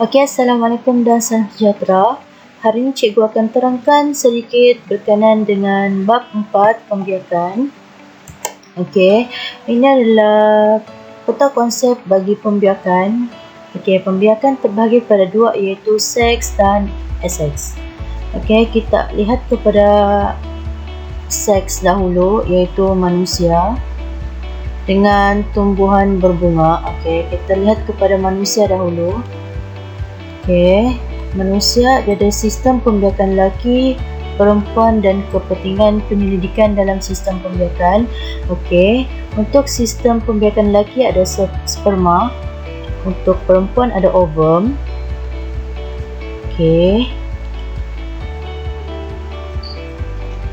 Okey, Assalamualaikum dan salam sejahtera. Hari ini cikgu akan terangkan sedikit berkenaan dengan bab 4 pembiakan. Okey, ini adalah peta konsep bagi pembiakan. Okey, pembiakan terbahagi pada dua iaitu seks dan aseks. Okey, kita lihat kepada seks dahulu iaitu manusia dengan tumbuhan berbunga. Okey, kita lihat kepada manusia dahulu. Okey, manusia dia ada sistem pembiakan lelaki, perempuan dan kepentingan penyelidikan dalam sistem pembiakan. Okey, untuk sistem pembiakan lelaki ada sperma, untuk perempuan ada ovum. Okey,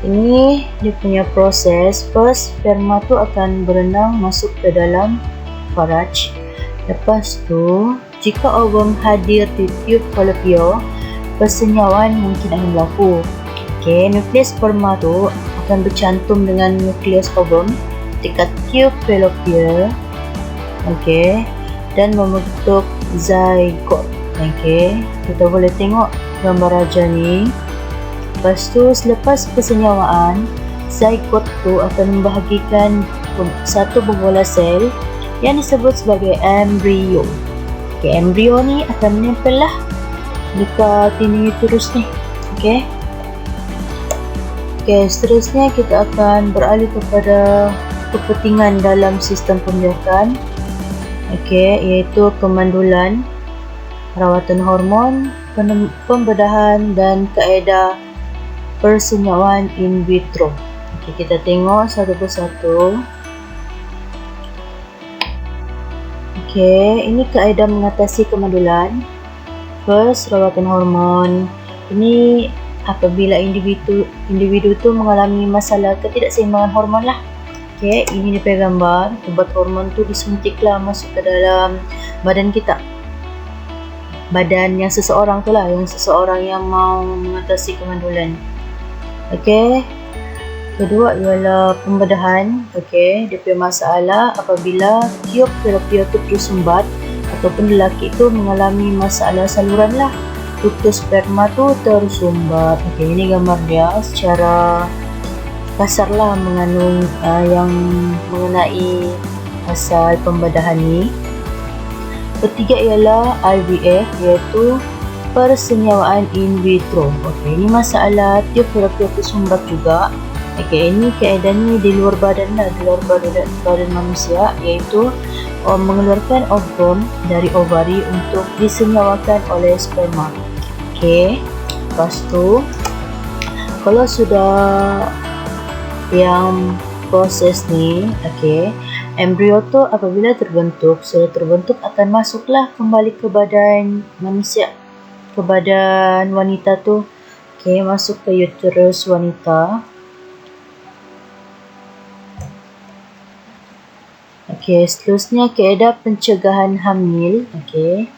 ini dia punya proses. First, sperma tu akan berenang masuk ke dalam faraj. Lepas tu, jika ovum hadir di tiub falopio, persenyawaan mungkin akan berlaku. Okey, nukleus sperma tu akan bercantum dengan nukleus ovum dekat tiub falopio. Okey, dan membentuk zygote. Okey, kita boleh tengok gambar raja ni. Lepas tu, selepas persenyawaan, zygote tu akan membahagikan satu bola sel yang disebut sebagai embrio. Okey, embrio ni akan menempel lah dekat ini uterus ni. Okey. Okey, seterusnya kita akan beralih kepada kepentingan dalam sistem pembiakan. Okey, iaitu pemandulan, rawatan hormon, pembedahan dan kaedah persenyawaan in vitro. Okey, kita tengok satu persatu. Okey, ini kaedah mengatasi kemandulan. First, rawatan hormon. Ini apabila individu tu mengalami masalah ketidakseimbangan hormon lah. Okey, ini dia gambar. Ubat hormon tu disuntiklah masuk ke dalam badan kita. Badan yang seseorang tu lah, yang seseorang yang mau mengatasi kemandulan. Okey. Kedua ialah pembedahan. Okey, dia punya masalah apabila tiub falopio tu tersumbat ataupun lelaki tu mengalami masalah saluran lah. Ductus sperma tu tersumbat. Okey, ini gambar dia secara kasar lah mengandung yang mengenai asal pembedahan ni. Ketiga ialah IVF iaitu persenyawaan in vitro. Okey, ini masalah tiub falopio tersumbat juga. Okey, ini kaedah ni di luar badan lah, di luar badan manusia, iaitu mengeluarkan ovum dari ovari untuk disenyawakan oleh sperma. Okey, lepas tu kalau sudah yang proses ni, okey, embrio tu apabila sudah terbentuk akan masuklah kembali ke badan manusia, ke badan wanita tu. Okey, masuk ke uterus wanita. Okey, seterusnya kaedah pencegahan hamil. Okey.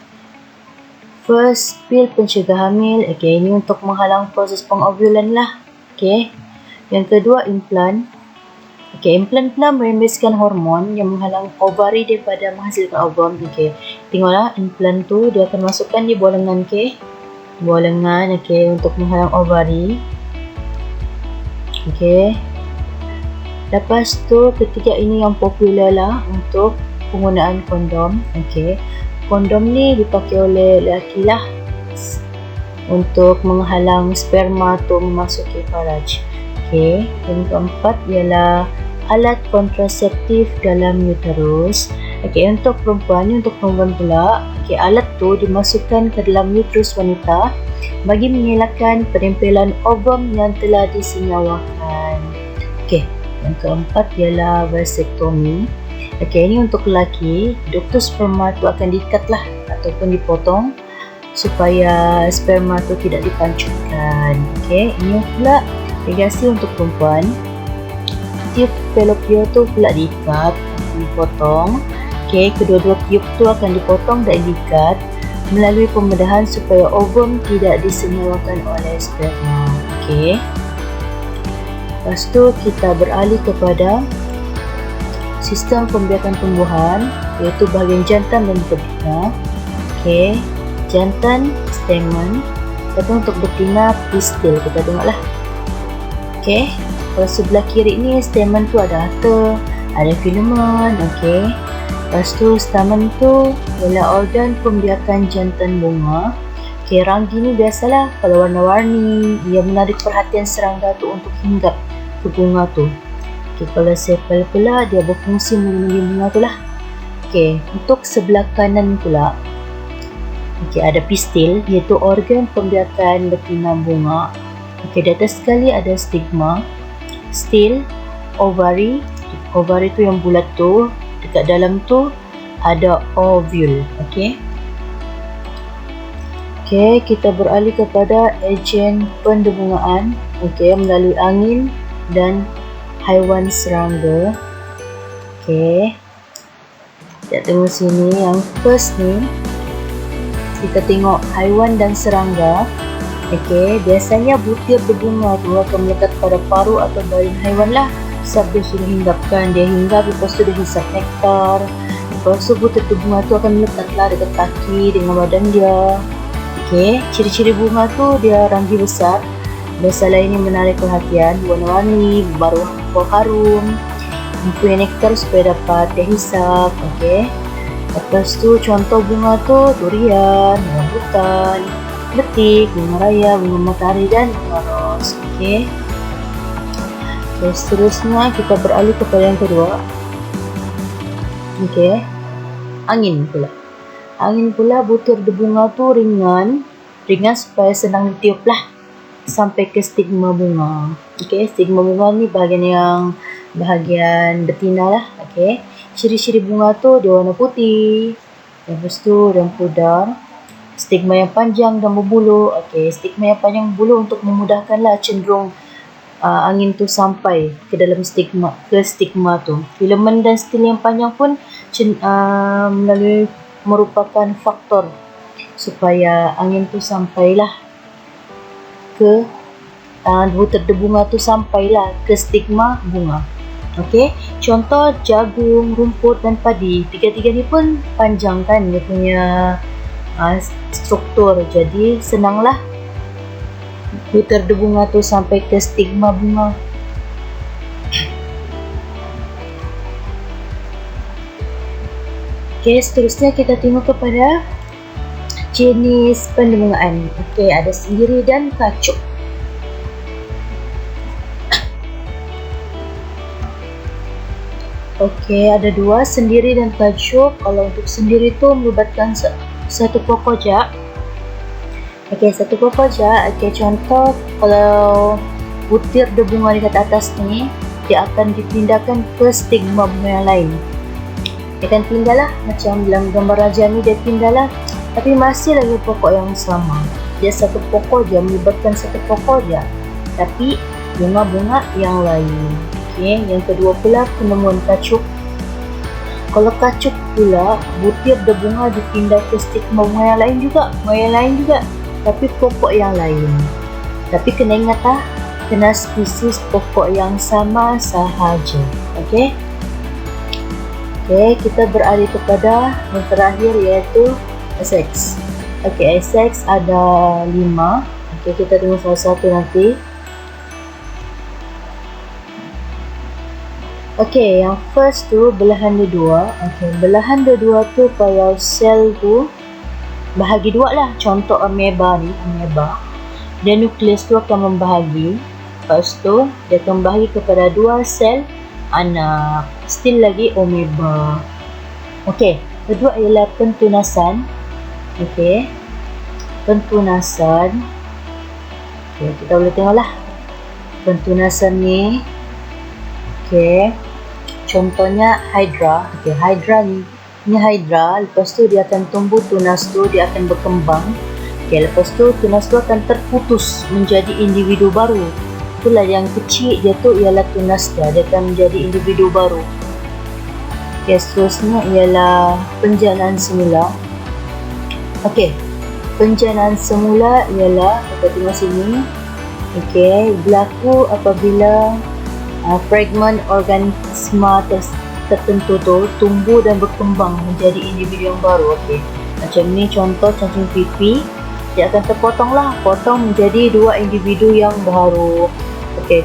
First, pil pencegah hamil. Okey, ini untuk menghalang proses pengovulan lah. Okey. Yang kedua, implan. Okey, implan pula merembeskan hormon yang menghalang ovari daripada menghasilkan ovum. Okey. Tengoklah, implan tu dia akan masukkan di buah lengan. Okey. Buah lengan, okey, untuk menghalang ovari. Okey. Lepas tu, ketiga ini yang popular lah untuk penggunaan kondom. Okey, kondom ni dipakai oleh lelaki lah untuk menghalang sperma tu memasuki faraj. Okey, yang keempat ialah alat kontraseptif dalam uterus. Okey, untuk perempuan ni, untuk perempuan pula, okey, alat tu dimasukkan ke dalam uterus wanita bagi mengelakkan penempelan ovum yang telah disenyawakan. Okey. Yang keempat ialah vasektomi. Okey, ini untuk lelaki, ductus sperma tu akan diikat lah ataupun dipotong supaya sperma tu tidak dipancurkan. Okey, ini pula ligasi untuk perempuan. Tiub falopio tu pula diikat, dipotong. Okey, kedua-dua tiub tu akan dipotong dan diikat melalui pembedahan supaya ovum tidak disenyawakan oleh sperma. Okey. Lepas tu kita beralih kepada sistem pembiakan tumbuhan, iaitu bahagian jantan dan betina. Okey, jantan stamen, satu untuk betina pistil. Kita tengoklah. Okey, kalau sebelah kiri ni stamen tu ada ather, ada filamen. Okey, lepas tu stamen tu ialah organ pembiakan jantan bunga. Okey, ranggi ni biasalah kalau warna-warni, ia menarik perhatian serangga tu untuk hinggap ke bunga tu. Okey, kalau sepal pula dia berfungsi melindungi bunga tu lah. Okey, untuk sebelah kanan pula, okey, ada pistil iaitu organ pembiakan betina bunga. Okey, di atas sekali ada stigma, stil, ovary. Ovary tu yang bulat tu, dekat dalam tu ada ovule. Okey. Okey, kita beralih kepada ejen pendebungaan. Okey, melalui angin dan haiwan serangga. Okey. Kita tengok sini, yang first ni kita tengok haiwan dan serangga. Okey, biasanya butir berbunga tu akan melekat pada paruh atau badan haiwan lah. Sebab dia sudah hinggapkan, dia hinggap, lepas tu dia hisap nektar. Lepas tu butir berbunga tu akan melekat lah dekat kaki dengan badan dia. Okey, ciri-ciri bunga tu dia ranggi besar. Biasalah ini menarik perhatian, warna-warni, baru harum, mempunyai nektar supaya dapat dihisap. Okey. Lepas tu contoh bunga tu durian, rambutan, betik, bunga raya, bunga matahari dan bunga ros. Okey. Terus seterusnya kita beralih kepada yang kedua. Okey. Angin pula. Angin pula butir bunga tu ringan supaya senang ditiup lah sampai ke stigma bunga. Okey, stigma bunga ni bahagian betina lah. Okey. Ciri-ciri bunga tu dia warna putih. Lepas tu dan pudar. Stigma yang panjang dan berbulu. Okey, stigma yang panjang berbulu untuk memudahkanlah cenderung angin tu sampai ke dalam stigma tu. Filamen dan stil yang panjang pun merupakan faktor supaya angin tu sampailah ke butir bunga tu sampailah ke stigma bunga. Okey, contoh jagung, rumput dan padi. Tiga-tiga ni pun panjang kan dia punya struktur. Jadi senanglah butir bunga tu sampai ke stigma bunga. Okey, seterusnya kita tengok kepada jenis pendebungaan. Okey, ada sendiri dan kacuk. Okey, ada dua, sendiri dan kacuk. Kalau untuk sendiri tu melibatkan satu pokok jak. Okey, satu pokok jak. Okey, contoh kalau butir bunga di atas ni, dia akan dipindahkan ke stigma bunga yang lain. Dia akan pindah lah, macam dalam gambar raja ni dia pindah lah, tapi masih lagi pokok yang sama. Dia satu pokok je, melibatkan satu pokok je, tapi bunga-bunga yang lain. Okey, yang kedua pula penemuan kacuk. Kalau kacuk pula, butir bunga dipindah ke stigma bunga yang lain juga, tapi pokok yang lain. Tapi kena ingat lah, kena spesies pokok yang sama sahaja. Okey. Okey, kita beralih kepada yang terakhir iaitu Essex. Okey, Essex ada 5. Okey, kita tengok satu-satu nanti. Okey, yang first tu belahan dua. Okey, belahan dua tu kalau sel tu bahagi dua lah. Contoh ameba ni, ameba. Dia nukleus tu akan membahagi. Lepas tu dia akan bahagi kepada dua sel anak. Still lagi ameba. Okey, kedua ialah pentunasan. Okey, pentunasan. Okey, kita boleh tengoklah pentunasan ni. Okey, contohnya hydra. Okey, hydra ni hydra. Lepas tu dia akan tumbuh, tunas tu dia akan berkembang. Okey, lepas tu tunas tu akan terputus menjadi individu baru. Itulah yang kecil dia tu ialah tunas dia akan menjadi individu baru. Okey, seterusnya ialah penjanaan semula. Okey, penjanaan semula ialah, kita tengok sini. Okey, berlaku apabila fragmen organisma tertentu tu tumbuh dan berkembang menjadi individu yang baru. Okey, Macam ni contoh cacing pipi, dia akan terpotonglah, potong menjadi 2 individu yang baru. Okey,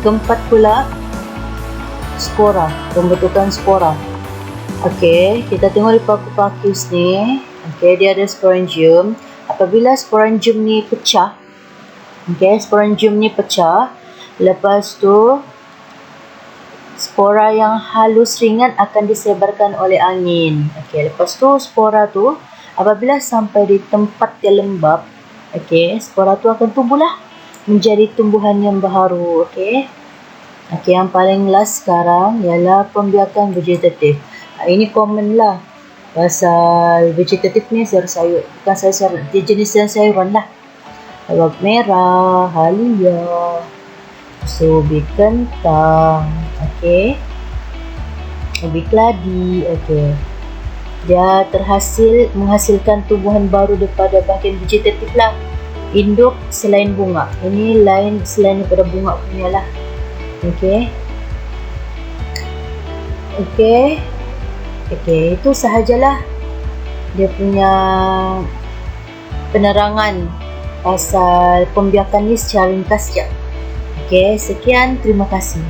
keempat pula spora, pembentukan spora. Okey, kita tengok di Paku-Pakis ni. Okey, dia ada sporangium. Apabila sporangium ni pecah, lepas tu spora yang halus ringan akan disebarkan oleh angin. Okey, lepas tu spora tu apabila sampai di tempat yang lembap, spora tu akan tumbuhlah menjadi tumbuhan yang baru. Okey, yang paling last sekarang ialah pembiakan vegetatif. Ini common lah. Pasal vegetatif ni sayur-sayur, bukan sayur-sayur, dia jenis sayuran lah. Bawang merah, halia, ubi kentang, ubi keladi. Dia menghasilkan tumbuhan baru daripada bahagian vegetatif lah. Induk selain bunga. Ini lain selain daripada bunga punya lah. Itu sahajalah dia punya penerangan pasal pembiakan ni secara ringkas je. Sekian, terima kasih.